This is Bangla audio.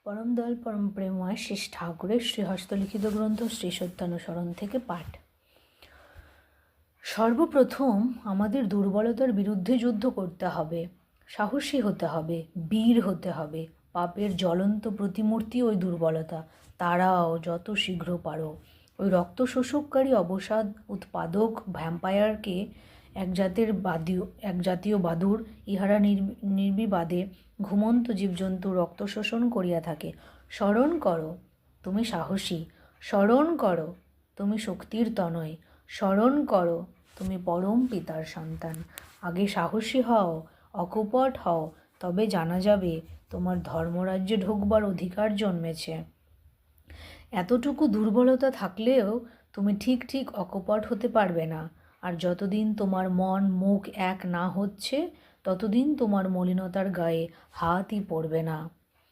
পরম দয়াল পরম প্রেমময় শ্রী ঠাকুরের শ্রীহস্তলিখিত গ্রন্থ শ্রী সত্যানুসরণ থেকে পাঠ। সর্বপ্রথম আমাদের দুর্বলতার বিরুদ্ধে যুদ্ধ করতে হবে, সাহসী হতে হবে, বীর হতে হবে। পাপের জ্বলন্ত প্রতিমূর্তি ওই দুর্বলতা। তারাও যত শীঘ্র পারো। ওই রক্ত শোষককারী অবসাদ উৎপাদক ভ্যাম্পায়ারকে এক জাতীয় বাদুড়, ইহারা নির্বিবাদে ঘুমন্ত জীবজন্তু রক্ত শোষণ করিয়া থাকে। স্মরণ করো তুমি সাহসী, স্মরণ করো তুমি শক্তির তনয়, স্মরণ করো তুমি পরম পিতার সন্তান। আগে সাহসী হও, অকপট হও, তবে জানা যাবে তোমার ধর্মরাজ্যে ঢুকবার অধিকার জন্মেছে। এতটুকু দুর্বলতা থাকলেও তুমি ঠিক অকপট হতে পারবে না। আর যতদিন তোমার মন মুখ এক না হচ্ছে, ততদিন তোমার মলিনতার গায়ে হাতই পড়বে না।